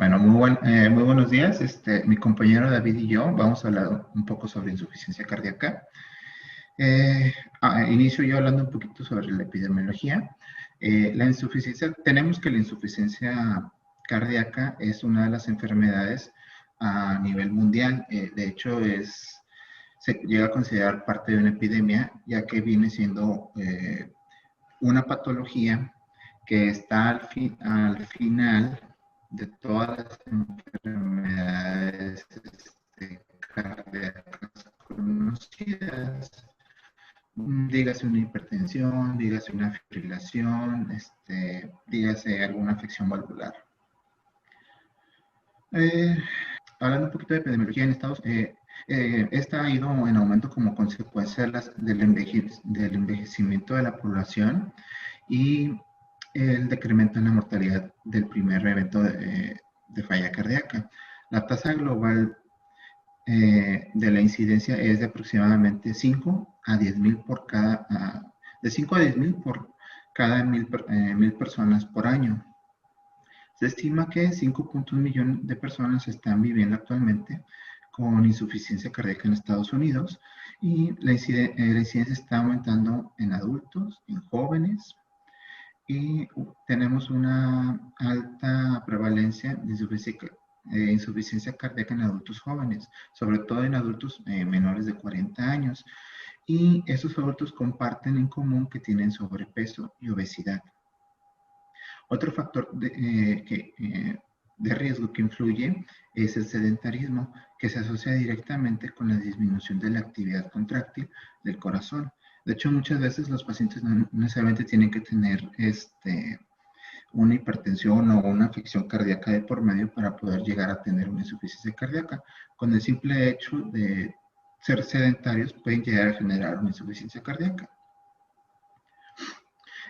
Bueno, muy buenos días. Mi compañero David y yo vamos a hablar un poco sobre insuficiencia cardíaca. Inicio yo hablando un poquito sobre la epidemiología. Tenemos que la insuficiencia cardíaca es una de las enfermedades a nivel mundial. De hecho, se llega a considerar parte de una epidemia, ya que viene siendo una patología que está al final de todas las enfermedades cardíacas conocidas. Dígase una hipertensión, dígase una fibrilación, dígase alguna afección valvular. Eh, Hablando un poquito de epidemiología en Estados Unidos, esta ha ido en aumento como consecuencia del envejecimiento de la población y el decremento en la mortalidad del primer evento de falla cardíaca. La tasa global de la incidencia es de aproximadamente 5 a 10 mil por cada, de 5 a 10 mil por cada mil personas por año. Se estima que 5.1 millones de personas están viviendo actualmente con insuficiencia cardíaca en Estados Unidos y la incidencia está aumentando en adultos, en jóvenes, y tenemos una alta prevalencia de insuficiencia cardíaca en adultos jóvenes, sobre todo en adultos menores de 40 años. Y estos adultos comparten en común que tienen sobrepeso y obesidad. Otro factor de riesgo que influye es el sedentarismo, que se asocia directamente con la disminución de la actividad contráctil del corazón. De hecho, muchas veces los pacientes no necesariamente tienen que tener una hipertensión o una afección cardíaca de por medio para poder llegar a tener una insuficiencia cardíaca. Con el simple hecho de ser sedentarios pueden llegar a generar una insuficiencia cardíaca.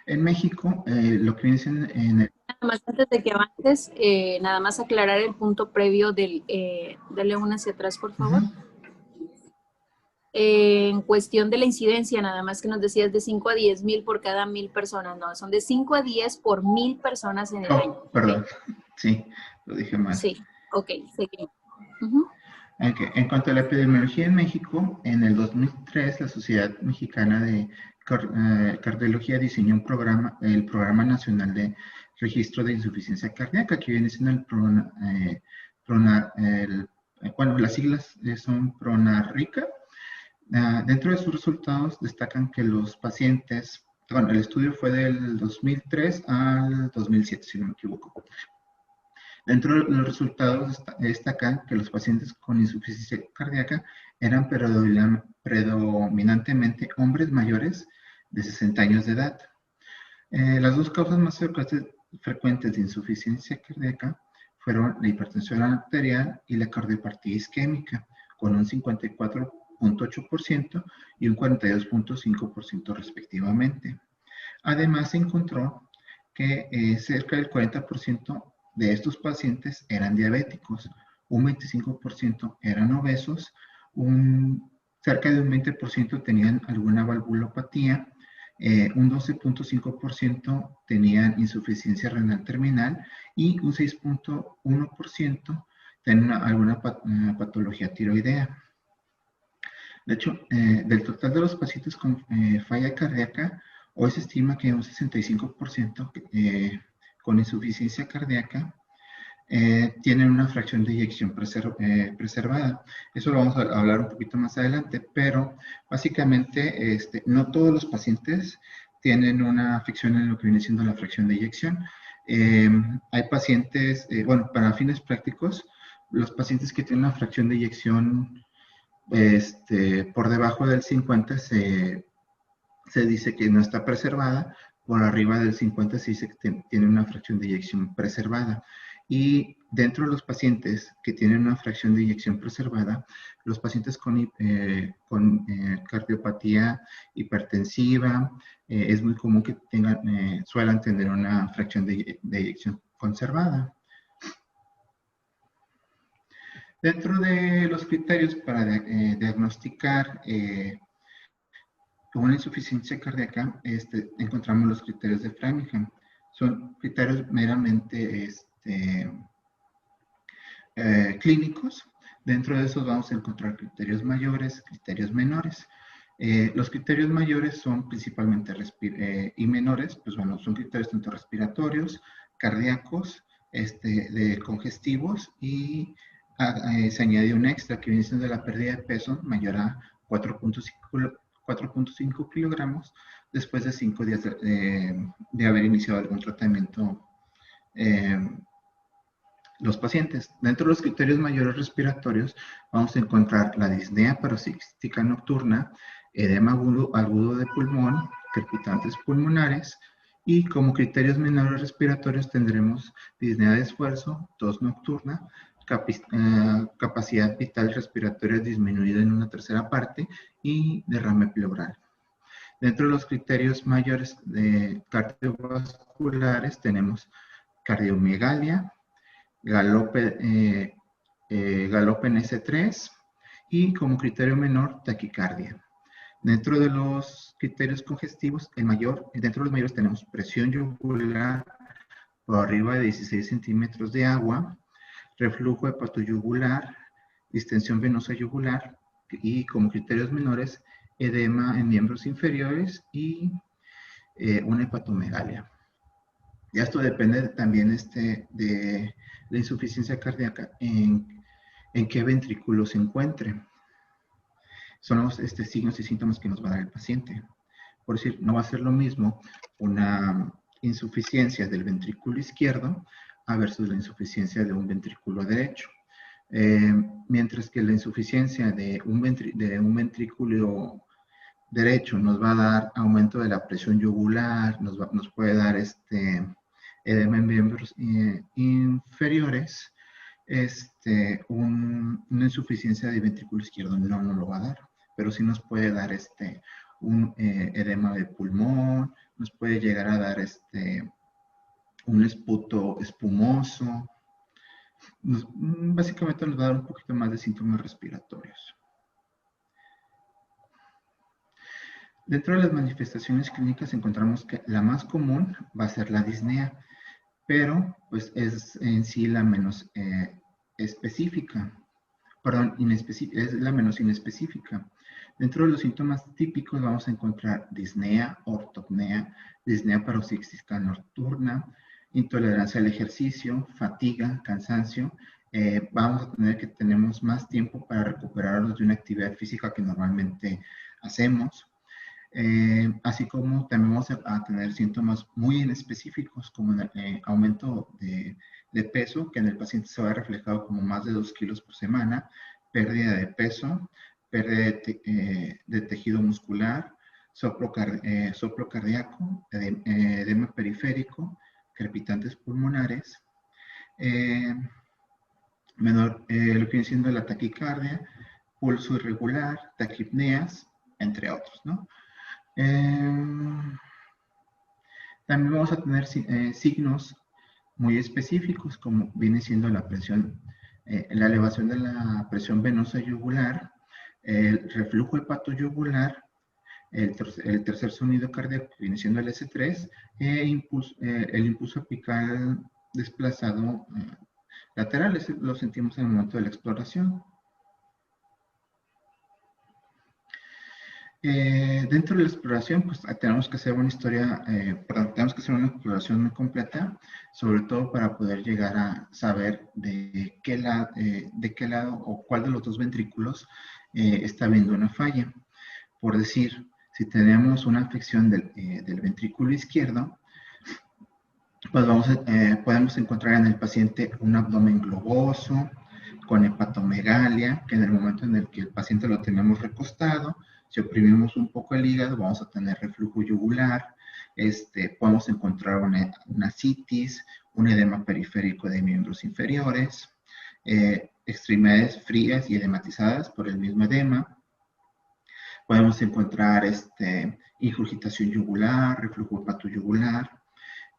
En México, lo que dicen en el... Nada más antes de que avances, nada más aclarar el punto previo dale una hacia atrás, por favor. En cuestión de la incidencia, nada más que nos decías de 5 a 10 mil por cada 1000 personas, no, son de 5 a 10 por 1000 personas en el año. Perdón, sí, lo dije mal. Sí, ok, seguimos. Okay. En cuanto a la epidemiología en México, en el 2003 la Sociedad Mexicana de Cardiología diseñó el Programa Nacional de Registro de Insuficiencia Cardíaca, que viene siendo bueno, las siglas son PRONARRICA. Dentro de sus resultados destacan que los pacientes, bueno, el estudio fue del 2003 al 2007, si no me equivoco. Dentro de los resultados destacan que los pacientes con insuficiencia cardíaca eran predominantemente hombres mayores de 60 años de edad. Las dos causas más frecuentes de insuficiencia cardíaca fueron la hipertensión arterial y la cardiopatía isquémica, con un 54.8% y un 42.5% respectivamente. Además, se encontró que cerca del 40% de estos pacientes eran diabéticos, un 25% eran obesos, cerca de un 20% tenían alguna valvulopatía, un 12.5% tenían insuficiencia renal terminal y un 6.1% tenían alguna patología tiroidea. De hecho, del total de los pacientes con falla cardíaca, hoy se estima que un 65% con insuficiencia cardíaca tienen una fracción de eyección preservada. Eso lo vamos a hablar un poquito más adelante, pero básicamente no todos los pacientes tienen una afección en lo que viene siendo la fracción de eyección. Hay pacientes, bueno, para fines prácticos, los pacientes que tienen una fracción de eyección por debajo del 50 se dice que no está preservada, por arriba del 50 se dice que tiene una fracción de eyección preservada. Y dentro de los pacientes que tienen una fracción de eyección preservada, los pacientes con cardiopatía hipertensiva, es muy común que suelan tener una fracción de eyección conservada. Dentro de los criterios para diagnosticar una insuficiencia cardíaca, encontramos los criterios de Framingham. Son criterios meramente clínicos. Dentro de esos vamos a encontrar criterios mayores, criterios menores. Los criterios mayores son principalmente y menores, pues bueno, son criterios tanto respiratorios, cardíacos, de congestivos, y se añade un extra que viene siendo la pérdida de peso mayor a 4.5 kilogramos después de 5 días de haber iniciado algún tratamiento los pacientes. Dentro de los criterios mayores respiratorios vamos a encontrar la disnea paroxística nocturna, edema agudo de pulmón, crepitantes pulmonares, y como criterios menores respiratorios tendremos disnea de esfuerzo, tos nocturna, capacidad vital respiratoria disminuida en una tercera parte y derrame pleural. Dentro de los criterios mayores cardiovasculares tenemos cardiomegalia, galope en S3 y como criterio menor taquicardia. Dentro de los criterios congestivos, dentro de los mayores tenemos presión yugular por arriba de 16 centímetros de agua, reflujo hepatoyugular, distensión venosa yugular, y como criterios menores edema en miembros inferiores y una hepatomegalia. Ya esto depende también de la insuficiencia cardíaca en qué ventrículo se encuentre. Son los signos y síntomas que nos va a dar el paciente. Por decir, no va a ser lo mismo una insuficiencia del ventrículo izquierdo versus la insuficiencia de un ventrículo derecho. Mientras que la insuficiencia de un ventrículo derecho nos va a dar aumento de la presión yugular, nos puede dar edema en miembros inferiores, una insuficiencia de ventrículo izquierdo no lo va a dar, pero sí nos puede dar un edema de pulmón, nos puede llegar a dar un esputo espumoso, básicamente nos va a dar un poquito más de síntomas respiratorios. Dentro de las manifestaciones clínicas encontramos que la más común va a ser la disnea, pero pues es en sí la menos específica. Perdón, es la menos inespecífica. Dentro de los síntomas típicos vamos a encontrar disnea, ortopnea, disnea paroxística nocturna, intolerancia al ejercicio, fatiga, cansancio. Vamos a tener que tenemos más tiempo para recuperarnos de una actividad física que normalmente hacemos. Así como también vamos a tener síntomas muy inespecíficos como aumento de peso, que en el paciente se va reflejado como más de 2 kilos por semana, pérdida de peso, pérdida de tejido muscular, soplo cardíaco, edema periférico, crepitantes pulmonares, lo que viene siendo la taquicardia, pulso irregular, taquipneas, entre otros, ¿no? También vamos a tener signos muy específicos, como viene siendo la presión, la elevación de la presión venosa yugular, el reflujo hepatoyugular, el tercer sonido cardíaco, que viene siendo el S3, el impulso apical desplazado lateral, lo sentimos en el momento de la exploración. Dentro de la exploración, pues tenemos que hacer una exploración muy completa, sobre todo para poder llegar a saber de qué lado o cuál de los dos ventrículos está habiendo una falla. Por decir, si tenemos una afección del ventrículo izquierdo, pues podemos encontrar en el paciente un abdomen globoso, con hepatomegalia, que en el momento en el que el paciente lo tenemos recostado, si oprimimos un poco el hígado, vamos a tener reflujo yugular, podemos encontrar una ascitis, un edema periférico de miembros inferiores, extremidades frías y edematizadas por el mismo edema. Podemos encontrar ingurgitación yugular, reflujo hepatoyugular,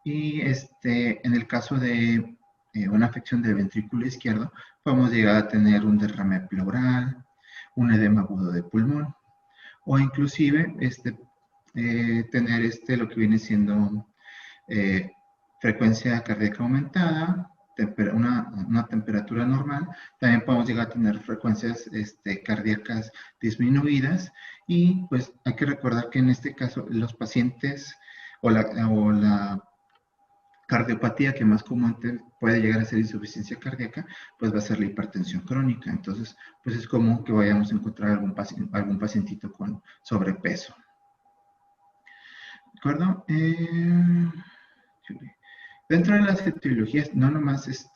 y en el caso de una afección del ventrículo izquierdo, podemos llegar a tener un derrame pleural, un edema agudo de pulmón, o inclusive tener lo que viene siendo frecuencia cardíaca aumentada, una temperatura normal, también podemos llegar a tener frecuencias cardíacas disminuidas, y pues hay que recordar que en este caso los pacientes o la cardiopatía que más comúnmente puede llegar a ser insuficiencia cardíaca, pues va a ser la hipertensión crónica. Entonces, pues es común que vayamos a encontrar algún pacientito con sobrepeso. ¿De acuerdo? Dentro de las etiologías, no nomás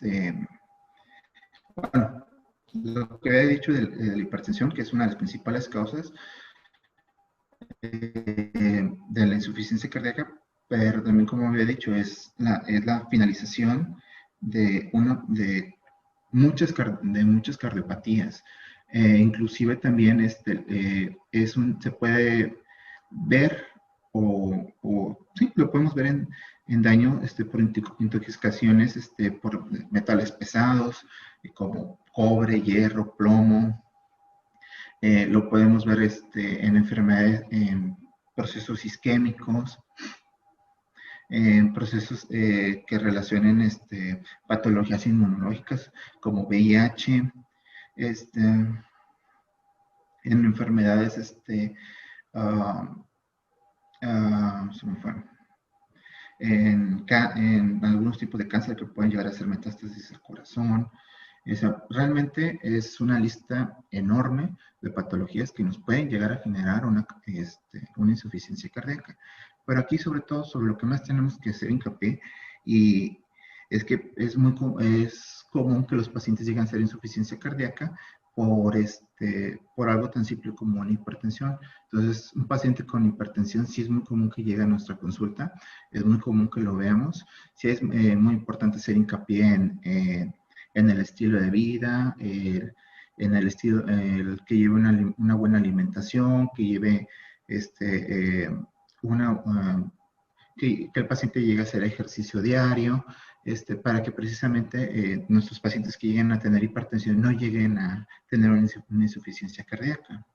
bueno, lo que había dicho de la hipertensión, que es una de las principales causas de la insuficiencia cardíaca, pero también, como había dicho, es la finalización de muchas cardiopatías. Inclusive también se puede ver sí, lo podemos ver en daño por intoxicaciones por metales pesados, como cobre, hierro, plomo. Lo podemos ver en enfermedades, en procesos isquémicos, en procesos que relacionen patologías inmunológicas como VIH, en enfermedades, se me fue, en algunos tipos de cáncer que pueden llegar a ser metástasis al corazón. Realmente es una lista enorme de patologías que nos pueden llegar a generar una insuficiencia cardíaca. Pero aquí, sobre todo, sobre lo que más tenemos que hacer hincapié, y es que es común que los pacientes lleguen a ser insuficiencia cardíaca por algo tan simple como una hipertensión. Entonces, un paciente con hipertensión sí es muy común que llegue a nuestra consulta, es muy común que lo veamos. Sí es muy importante hacer hincapié en el estilo de vida, en el estilo, que lleve una buena alimentación, que lleve que el paciente llegue a hacer ejercicio diario, para que precisamente nuestros pacientes que lleguen a tener hipertensión no lleguen a tener una insuficiencia cardíaca.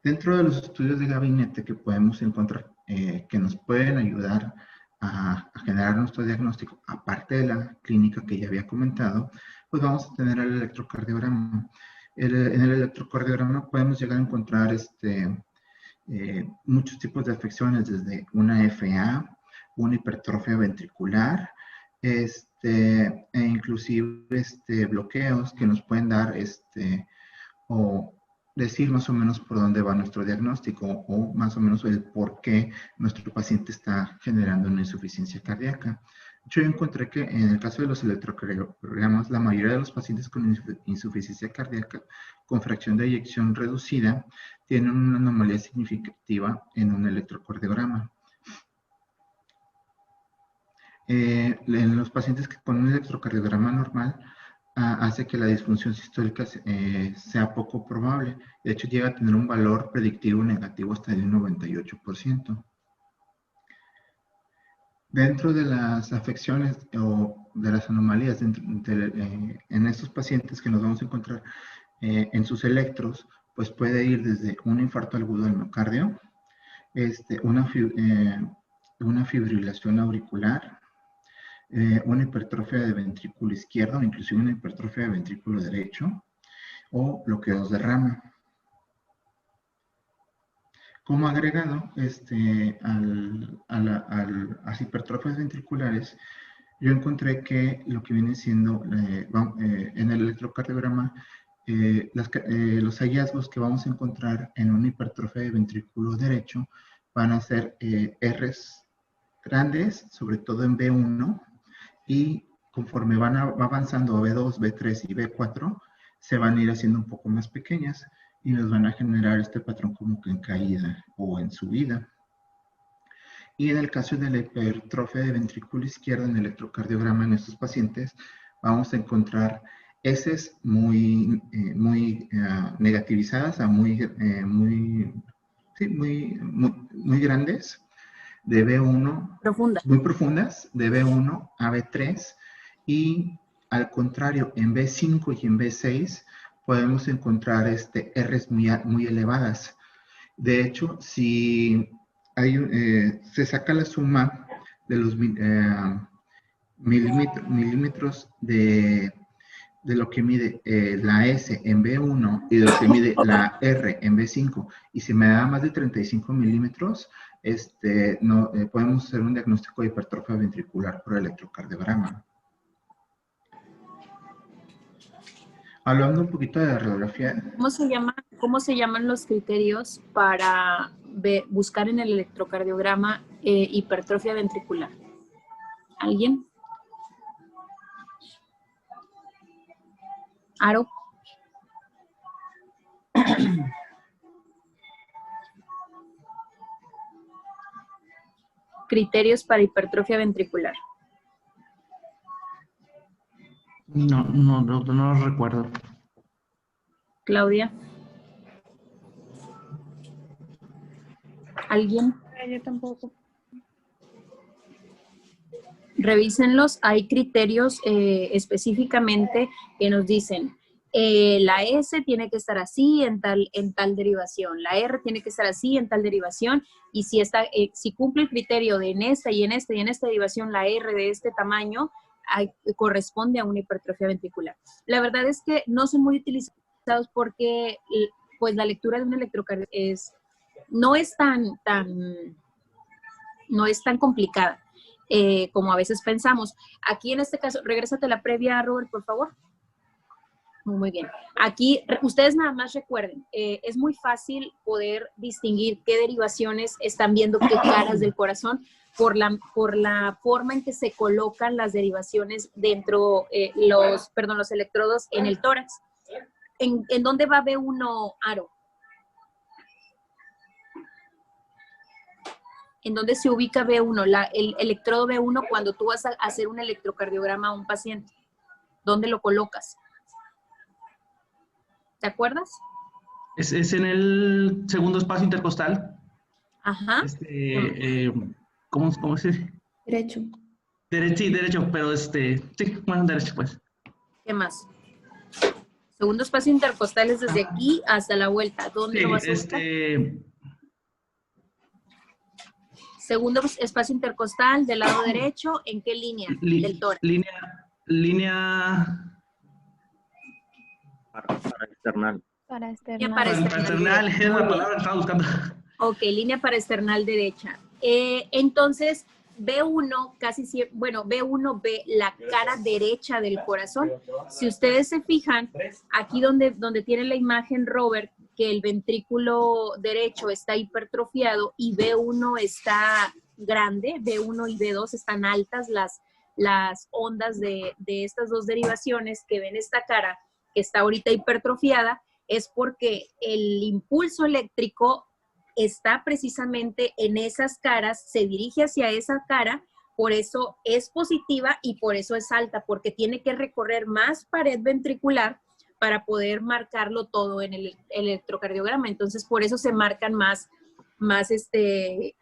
Dentro de los estudios de gabinete que podemos encontrar, que nos pueden ayudar a generar nuestro diagnóstico, aparte de la clínica que ya había comentado, pues vamos a tener el electrocardiograma. En el electrocardiograma podemos llegar a encontrar muchos tipos de afecciones, desde una FA, una hipertrofia ventricular, e inclusive bloqueos que nos pueden dar o decir más o menos por dónde va nuestro diagnóstico, o más o menos el por qué nuestro paciente está generando una insuficiencia cardíaca. Yo encontré que en el caso de los electrocardiogramas, la mayoría de los pacientes con insuficiencia cardíaca con fracción de eyección reducida tienen una anomalía significativa en un electrocardiograma. En los pacientes con un electrocardiograma normal, hace que la disfunción sistólica sea poco probable. De hecho, llega a tener un valor predictivo negativo hasta de un 98%. Dentro de las afecciones o de las anomalías en estos pacientes que nos vamos a encontrar en sus electros, pues puede ir desde un infarto agudo del miocardio, una fibrilación auricular, una hipertrofia de ventrículo izquierdo, inclusive una hipertrofia de ventrículo derecho, o bloqueos de rama. Como agregado a las hipertrofias ventriculares, yo encontré que lo que viene siendo en el electrocardiograma, los hallazgos que vamos a encontrar en una hipertrofia de ventrículo derecho van a ser Rs grandes, sobre todo en B1, y conforme va avanzando a B2, B3 y B4, se van a ir haciendo un poco más pequeñas y nos van a generar este patrón como que en caída o en subida. Y en el caso de la hipertrofia de ventrículo izquierdo en el electrocardiograma en estos pacientes, vamos a encontrar heces muy negativizadas, muy grandes, de B1, muy profundas, de B1 a B3, y al contrario, en B5 y en B6 podemos encontrar Rs muy elevadas. De hecho, si se saca la suma los milímetros de lo que mide la S en B1 y de lo que mide la R en B5, y si me da más de 35 milímetros, no, podemos hacer un diagnóstico de hipertrofia ventricular por electrocardiograma. Hablando un poquito de la radiografía. ¿Cómo se llaman los criterios para buscar en el electrocardiograma hipertrofia ventricular? ¿Alguien? ¿Aro? Criterios para hipertrofia ventricular. No lo recuerdo. Claudia. ¿Alguien? Yo tampoco. Revísenlos. Hay criterios específicamente que nos dicen la S tiene que estar así en tal derivación, la R tiene que estar así en tal derivación, y si cumple el criterio de en esta y en esta y en esta derivación, la R de este tamaño corresponde a una hipertrofia ventricular. La verdad es que no son muy utilizados porque pues la lectura de un electrocardiograma no es tan complicada como a veces pensamos. Aquí en este caso, regrésate a la previa, Robert, por favor. Muy bien. Aquí, ustedes nada más recuerden, es muy fácil poder distinguir qué derivaciones están viendo, qué caras del corazón, por la forma en que se colocan las derivaciones dentro, los electrodos en el tórax. ¿En dónde va B1, Aro? ¿En dónde se ubica B1, el electrodo B1 cuando tú vas a hacer un electrocardiograma a un paciente? ¿Dónde lo colocas? ¿Te acuerdas? Es en el segundo espacio intercostal. Ajá. ¿Cómo se dice? Derecho. Sí, derecho, pero sí, bueno, derecho, pues. ¿Qué más? Segundo espacio intercostal es desde aquí hasta la vuelta. ¿Dónde lo vas a ubicar? Segundo espacio intercostal del lado derecho, ¿en qué línea del tórax? Línea... Para external. Para Para external, es la palabra que estaba buscando. Ok, línea paraesternal derecha. Entonces, B1 casi siempre, bueno, B1 ve la cara derecha del corazón. Si ustedes se fijan, aquí donde tiene la imagen Robert, que el ventrículo derecho está hipertrofiado y B1 está grande, B1 y B2 están altas las ondas de estas dos derivaciones que ven esta cara que está ahorita hipertrofiada, es porque el impulso eléctrico está precisamente en esas caras, se dirige hacia esa cara, por eso es positiva y por eso es alta, porque tiene que recorrer más pared ventricular para poder marcarlo todo en el electrocardiograma. Entonces, por eso se marcan más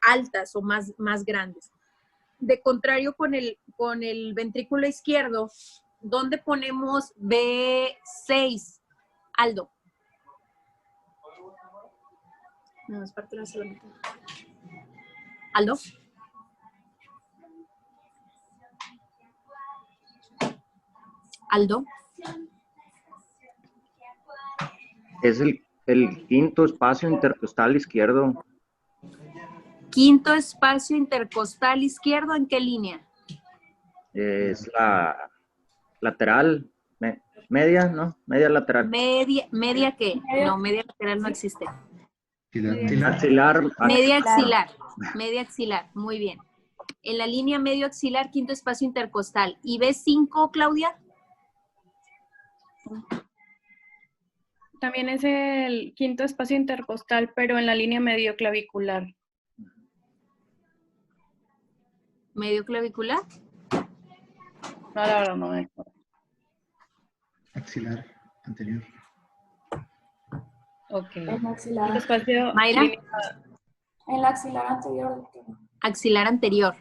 altas o más grandes. De contrario, con el ventrículo izquierdo, ¿dónde ponemos B6? Aldo. No, es parte de la solamente. Aldo. Aldo. Es el quinto espacio intercostal izquierdo. Quinto espacio intercostal izquierdo, ¿en qué línea? Es la lateral, media, ¿no? Media lateral. ¿Media qué? No, media lateral no existe. Axilar. Media axilar. Media axilar, muy bien. En la línea medio axilar, quinto espacio intercostal. ¿Y B5, Claudia? También es el quinto espacio intercostal, pero en la línea medio clavicular. ¿Medio clavicular? No, la verdad no me acuerdo. Axilar anterior. Ok. En la axilar. El espacio... Mayra. En la axilar anterior, doctora. Axilar anterior.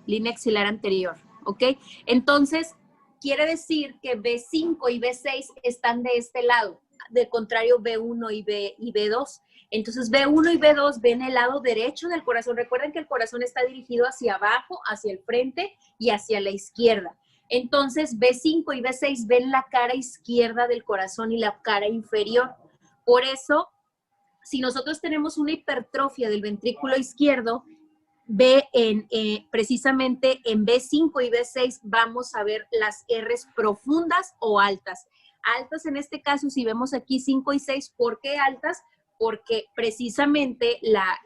Línea axilar anterior. ¿Ok? Entonces, quiere decir que B5 y B6 están de este lado. De contrario, B1 y B2. Entonces B1 y B2 ven el lado derecho del corazón. Recuerden que el corazón está dirigido hacia abajo, hacia el frente y hacia la izquierda. Entonces B5 y B6 ven la cara izquierda del corazón y la cara inferior. Por eso, si nosotros tenemos una hipertrofia del ventrículo izquierdo, precisamente en B5 y B6 vamos a ver las R's profundas o altas. Altas en este caso, si vemos aquí 5 y 6, ¿por qué altas? Porque precisamente la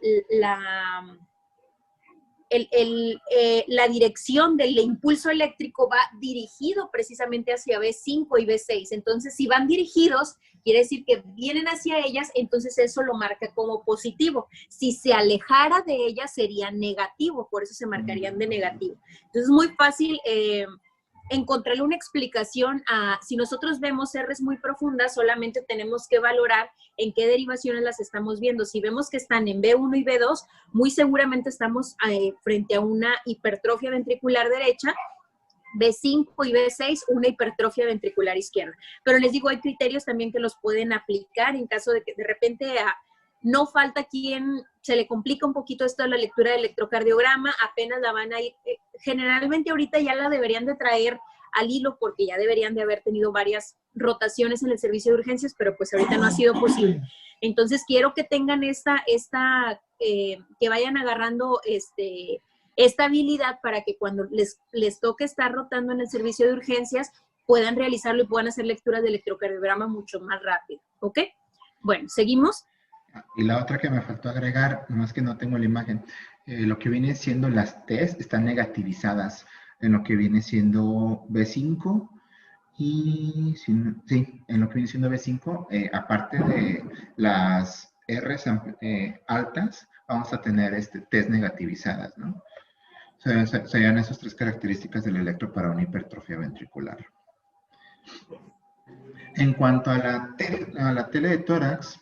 dirección del impulso eléctrico va dirigido precisamente hacia B5 y B6. Entonces, si van dirigidos, quiere decir que vienen hacia ellas, entonces eso lo marca como positivo. Si se alejara de ellas, sería negativo, por eso se marcarían de negativo. Entonces, es muy fácil encontrarle una explicación si nosotros vemos R's muy profundas, solamente tenemos que valorar en qué derivaciones las estamos viendo. Si vemos que están en B1 y B2, muy seguramente estamos frente a una hipertrofia ventricular derecha, B5 y B6, una hipertrofia ventricular izquierda. Pero les digo, hay criterios también que los pueden aplicar en caso de que de repente no falta quien se le complica un poquito esto de la lectura del electrocardiograma, apenas la van a ir, generalmente ahorita ya la deberían de traer al hilo porque ya deberían de haber tenido varias rotaciones en el servicio de urgencias, pero pues ahorita no ha sido posible. Entonces quiero que tengan que vayan agarrando esta habilidad para que cuando les toque estar rotando en el servicio de urgencias puedan realizarlo y puedan hacer lecturas de electrocardiograma mucho más rápido, ¿ok? Bueno, seguimos. Y la otra que me faltó agregar, nomás que no tengo la imagen, lo que viene siendo las T's están negativizadas en lo que viene siendo B5 y, sí, en lo que viene siendo B5, aparte de las R's altas, vamos a tener T's negativizadas, ¿no? Serían esas tres características del electro para una hipertrofia ventricular. En cuanto a la tele de tórax,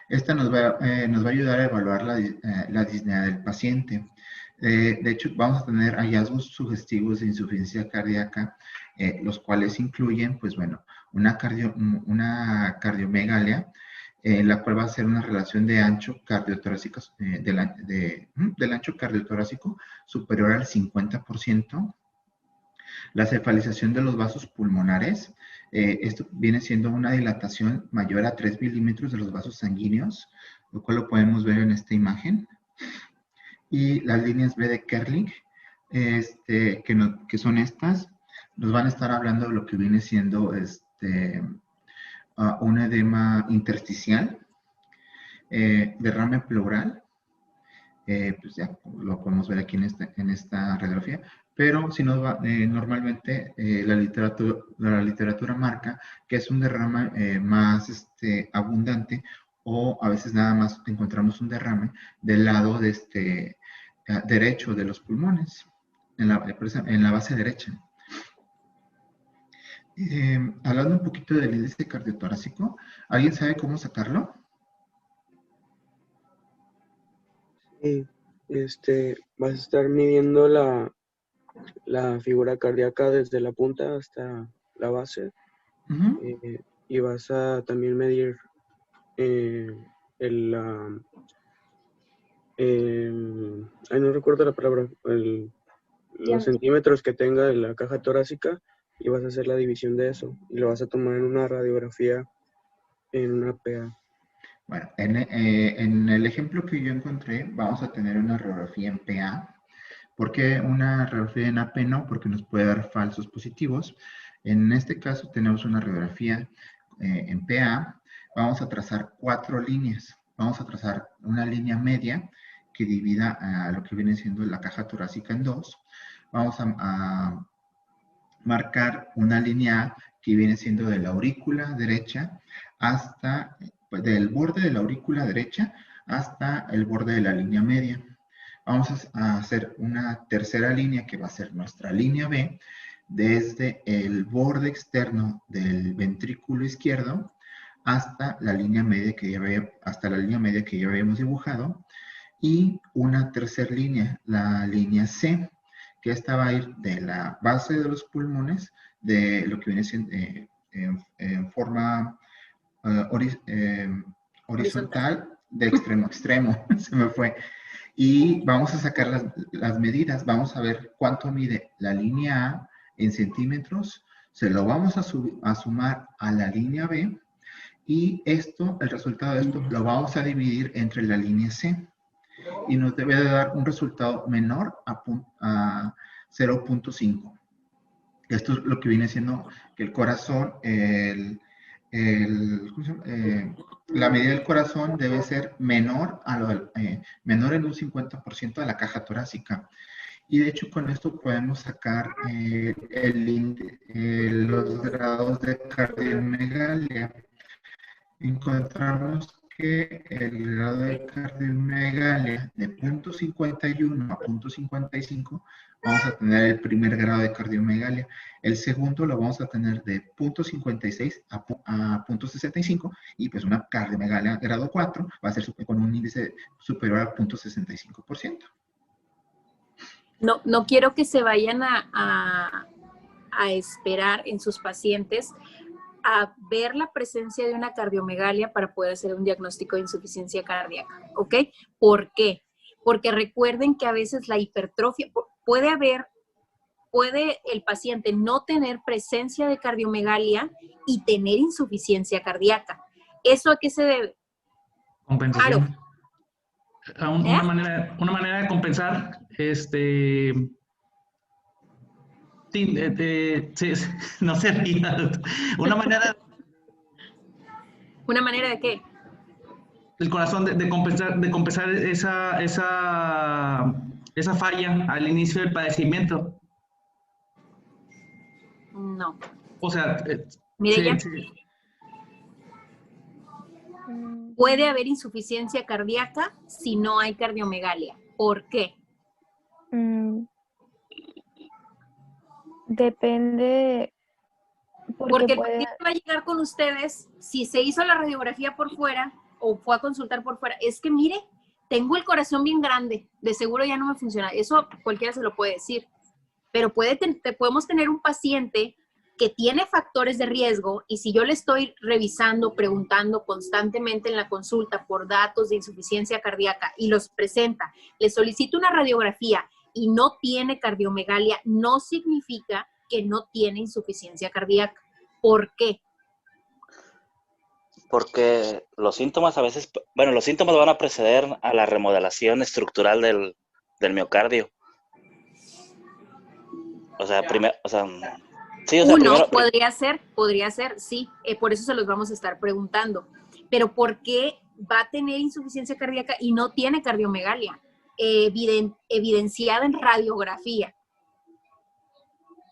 esta nos va a ayudar a evaluar la disnea del paciente. De hecho, vamos a tener hallazgos sugestivos de insuficiencia cardíaca, los cuales incluyen, pues bueno, una cardiomegalia, la cual va a ser una relación de ancho cardiotorácico, del ancho cardiotorácico superior al 50%. La cefalización de los vasos pulmonares, esto viene siendo una dilatación mayor a 3 milímetros de los vasos sanguíneos, lo cual lo podemos ver en esta imagen. Y las líneas B de Kerling, que son estas, nos van a estar hablando de lo que viene siendo un edema intersticial, derrame pleural, pues ya lo podemos ver aquí en esta radiografía, pero si nos va, normalmente la literatura marca que es un derrame más abundante, o a veces nada más encontramos un derrame del lado derecho de los pulmones, en la base derecha. Hablando un poquito del índice cardiotorácico, ¿alguien sabe cómo sacarlo? Sí, vas a estar midiendo la figura cardíaca desde la punta hasta la base. Y vas a también medir no recuerdo la palabra, los centímetros que tenga la caja torácica, y vas a hacer la división de eso y lo vas a tomar en una radiografía, en una PA. Bueno, en el ejemplo que yo encontré, vamos a tener una radiografía en PA. ¿Por qué una radiografía en AP no? Porque nos puede dar falsos positivos. En este caso tenemos una radiografía en PA. Vamos a trazar 4 líneas. Vamos a trazar una línea media que divida a lo que viene siendo la caja torácica en 2. Vamos a marcar una línea A que viene siendo de la aurícula derecha hasta, del borde de la aurícula derecha hasta el borde de la línea media. Vamos a hacer una tercera línea que va a ser nuestra línea B, desde el borde externo del ventrículo izquierdo hasta la línea media que ya habíamos dibujado, y una tercera línea, la línea C, que esta va a ir de la base de los pulmones, de lo que viene siendo en forma horizontal de extremo a extremo, se me fue. Y vamos a sacar las medidas, vamos a ver cuánto mide la línea A en centímetros, se lo vamos a sumar a la línea B, y esto, el resultado de esto, lo vamos a dividir entre la línea C, y nos debe de dar un resultado menor a 0.5. Esto es lo que viene siendo que el corazón, la medida del corazón debe ser menor, menor en un 50% de la caja torácica. Y de hecho con esto podemos sacar los grados de cardiomegalia. Encontramos que el grado de cardiomegalia de 0.51 a 0.55 vamos a tener el primer grado de cardiomegalia. El segundo lo vamos a tener de 0.56 a 0.65, y pues una cardiomegalia grado 4 va a ser con un índice superior al 0.65%. No quiero que se vayan a esperar en sus pacientes a ver la presencia de una cardiomegalia para poder hacer un diagnóstico de insuficiencia cardíaca, ¿ok? ¿Por qué? Porque recuerden que a veces la hipertrofia, puede el paciente no tener presencia de cardiomegalia y tener insuficiencia cardíaca. ¿Eso a qué se debe? Compensación. Claro. Una manera de compensar, no se ría. Una manera... ¿Una manera de qué? El corazón de compensar esa falla al inicio del padecimiento. No. O sea... Mire, puede haber insuficiencia cardíaca si no hay cardiomegalia. ¿Por qué? Depende. Porque el paciente va a llegar con ustedes, si se hizo la radiografía por fuera o fue a consultar por fuera, es que mire, tengo el corazón bien grande, de seguro ya no me funciona. Eso cualquiera se lo puede decir. Pero podemos tener un paciente que tiene factores de riesgo, y si yo le estoy revisando, preguntando constantemente en la consulta por datos de insuficiencia cardíaca y los presenta, le solicito una radiografía y no tiene cardiomegalia, no significa que no tiene insuficiencia cardíaca. ¿Por qué? Porque los síntomas a veces, los síntomas van a preceder a la remodelación estructural del miocardio. Podría ser, sí, por eso se los vamos a estar preguntando. Pero ¿por qué va a tener insuficiencia cardíaca y no tiene cardiomegalia evidenciada en radiografía?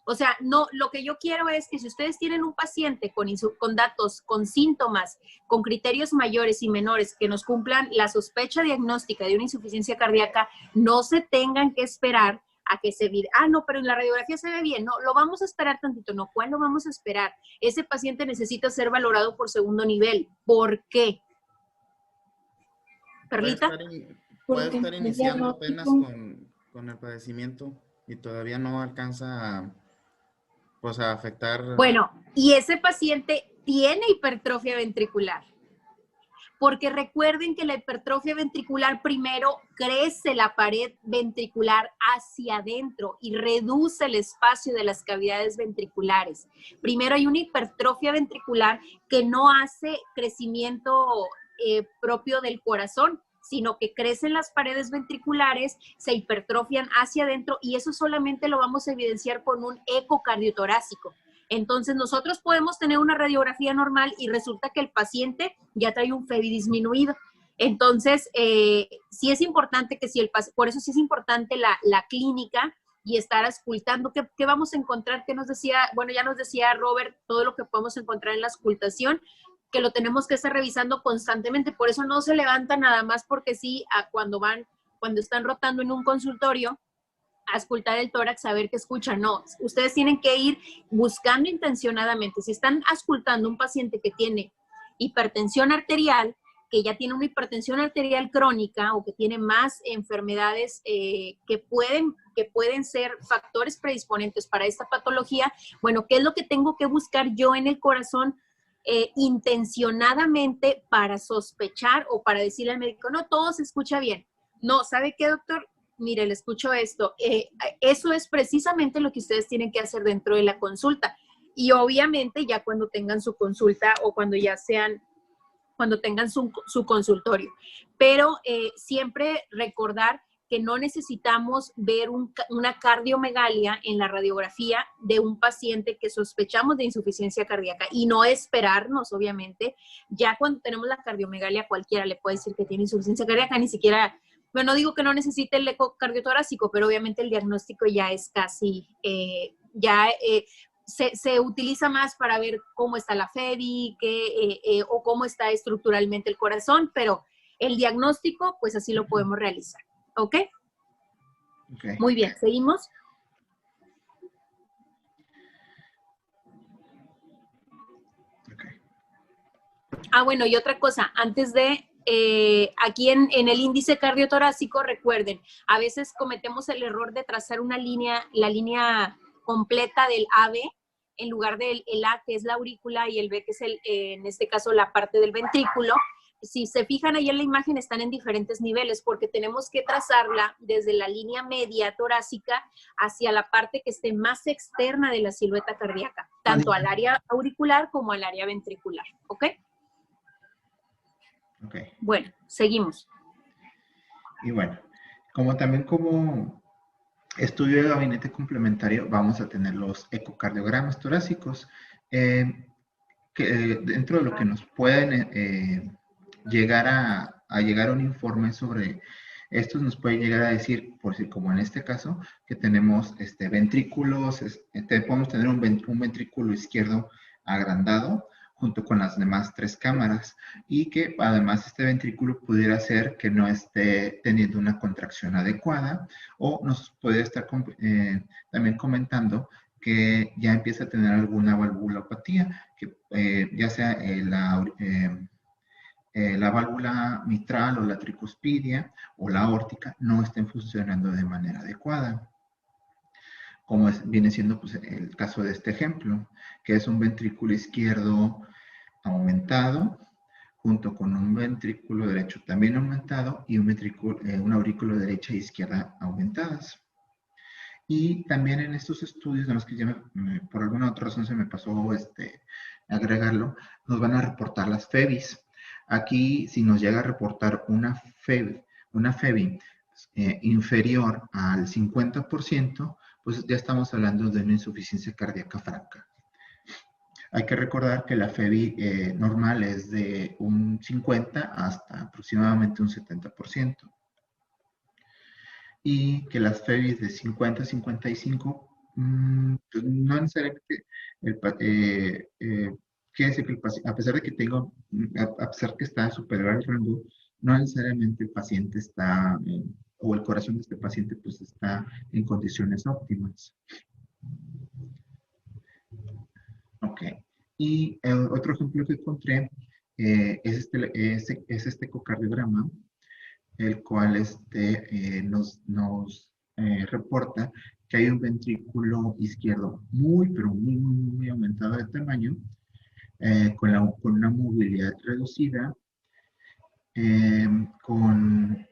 O sea, no, lo que yo quiero es que si ustedes tienen un paciente con datos, con síntomas, con criterios mayores y menores que nos cumplan la sospecha diagnóstica de una insuficiencia cardíaca, no se tengan que esperar a que no, pero en la radiografía se ve bien. No, lo vamos a esperar tantito. No, ¿cuál lo vamos a esperar? Ese paciente necesita ser valorado por segundo nivel. ¿Por qué? ¿Perlita? Puede estar iniciando apenas con el padecimiento y todavía no alcanza a afectar. Bueno, y ese paciente tiene hipertrofia ventricular. Porque recuerden que la hipertrofia ventricular primero crece la pared ventricular hacia adentro y reduce el espacio de las cavidades ventriculares. Primero hay una hipertrofia ventricular que no hace crecimiento propio del corazón, sino que crecen las paredes ventriculares, se hipertrofian hacia adentro, y eso solamente lo vamos a evidenciar con un ecocardiotorácico. Entonces, nosotros podemos tener una radiografía normal y resulta que el paciente ya trae un FEBI disminuido. Entonces, sí es importante que por eso sí es importante la clínica y estar auscultando. ¿Qué vamos a encontrar? ¿Qué nos decía? Bueno, ya nos decía Robert todo lo que podemos encontrar en la auscultación, que lo tenemos que estar revisando constantemente. Por eso no se levanta nada más porque sí, cuando están rotando en un consultorio, a auscultar el tórax, a ver qué escuchan. No, ustedes tienen que ir buscando intencionadamente. Si están auscultando un paciente que tiene hipertensión arterial, que ya tiene una hipertensión arterial crónica o que tiene más enfermedades que pueden ser factores predisponentes para esta patología, bueno, ¿qué es lo que tengo que buscar yo en el corazón intencionadamente para sospechar o para decirle al médico, no, todo se escucha bien. No, ¿sabe qué, doctor? Mire, le escucho esto. Eso es precisamente lo que ustedes tienen que hacer dentro de la consulta. Y obviamente ya cuando tengan su consulta o cuando ya sean, cuando tengan su consultorio. Pero siempre recordar que no necesitamos ver una cardiomegalia en la radiografía de un paciente que sospechamos de insuficiencia cardíaca y no esperarnos, obviamente. Ya cuando tenemos la cardiomegalia, cualquiera le puede decir que tiene insuficiencia cardíaca, ni siquiera, bueno, no digo que no necesite el ecocardiotorácico, pero obviamente el diagnóstico ya es casi, se utiliza más para ver cómo está la FEBI o cómo está estructuralmente el corazón, pero el diagnóstico, pues así lo podemos realizar. ¿Ok? Okay. Muy bien, ¿seguimos? Okay. Bueno, y otra cosa, antes de, aquí en el índice cardiotorácico, recuerden, a veces cometemos el error de trazar una línea, la línea completa del AB, en lugar del A, que es la aurícula, y el B, que es, en este caso, la parte del ventrículo. Si se fijan ahí en la imagen, están en diferentes niveles porque tenemos que trazarla desde la línea media torácica hacia la parte que esté más externa de la silueta cardíaca, tanto al área auricular como al área ventricular. ¿Ok? Ok. Bueno, seguimos. Y bueno, como estudio de gabinete complementario, vamos a tener los ecocardiogramas torácicos, que dentro de lo que nos pueden llegar a llegar a un informe sobre estos, nos puede llegar a decir, por si como en este caso, que tenemos ventrículos, podemos tener un ventrículo izquierdo agrandado junto con las demás 3 cámaras, y que además este ventrículo pudiera ser que no esté teniendo una contracción adecuada, o nos puede estar también comentando que ya empieza a tener alguna valvulopatía, que ya sea la válvula mitral o la tricuspidia o la aórtica no estén funcionando de manera adecuada. Como viene siendo pues, el caso de este ejemplo, que es un ventrículo izquierdo aumentado, junto con un ventrículo derecho también aumentado y una aurícula derecha e izquierda aumentadas. Y también en estos estudios, en los que ya por alguna otra razón se me pasó agregarlo, nos van a reportar las FEBIs. Aquí, si nos llega a reportar una FEBI inferior al 50%, pues ya estamos hablando de una insuficiencia cardíaca franca. Hay que recordar que la FEBI normal es de un 50 hasta aproximadamente un 70%. Y que las FEBIs de 50 a 55, pues no necesariamente quiere decir que el paciente, a pesar de que a pesar que está superior al rango, no necesariamente el paciente está, o el corazón de este paciente pues está en condiciones óptimas. Ok. Y otro ejemplo que encontré es este ecocardiograma, el cual nos reporta que hay un ventrículo izquierdo pero muy aumentado de tamaño, con una movilidad reducida, con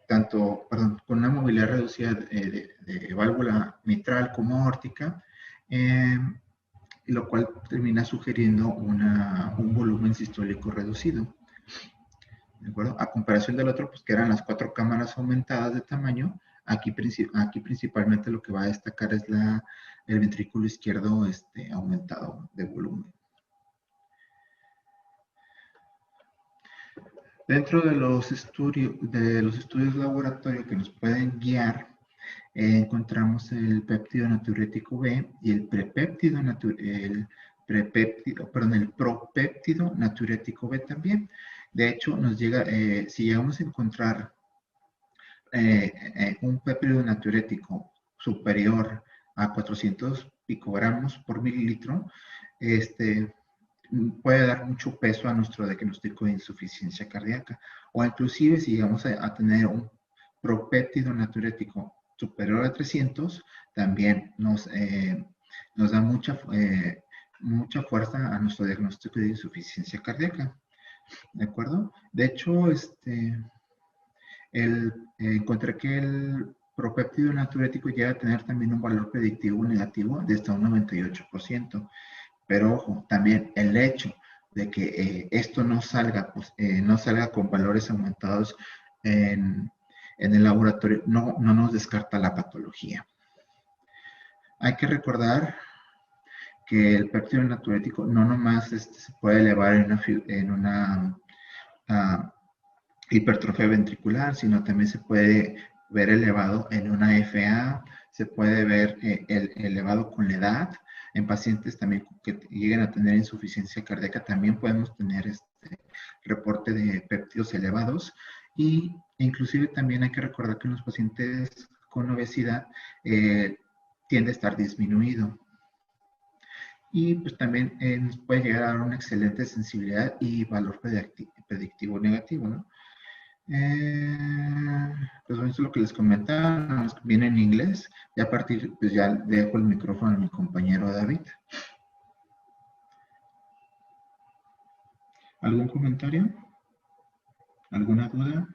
una movilidad reducida de válvula mitral como aórtica, lo cual termina sugiriendo un volumen sistólico reducido. ¿De acuerdo? A comparación del otro, pues que eran las 4 cámaras aumentadas de tamaño, aquí principalmente lo que va a destacar es el ventrículo izquierdo aumentado de volumen. Dentro de los estudios de laboratorio que nos pueden guiar, encontramos el péptido natriurético B y el propéptido natriurético B también. De hecho, si llegamos a encontrar un péptido natriurético superior a 400 picogramos por mililitro, puede dar mucho peso a nuestro diagnóstico de insuficiencia cardíaca. O inclusive si llegamos a tener un propéptido natriurético superior a 300, también nos da mucha fuerza a nuestro diagnóstico de insuficiencia cardíaca. ¿De acuerdo? De hecho, encontré que el propéptido natriurético llega a tener también un valor predictivo negativo de hasta un 98%. Pero ojo, también el hecho de que esto no salga con valores aumentados en el laboratorio no nos descarta la patología. Hay que recordar que el péptido natriurético no nomás se puede elevar en una hipertrofia ventricular, sino también se puede ver elevado en una FA, se puede ver elevado con la edad. En pacientes también que lleguen a tener insuficiencia cardíaca también podemos tener reporte de péptidos elevados, y inclusive también hay que recordar que en los pacientes con obesidad tiende a estar disminuido. Y pues también nos puede llegar a dar una excelente sensibilidad y valor predictivo negativo, ¿no? Pues eso es lo que les comentaba, viene en inglés, y a partir, pues ya dejo el micrófono a mi compañero David. ¿Algún comentario? ¿Alguna duda?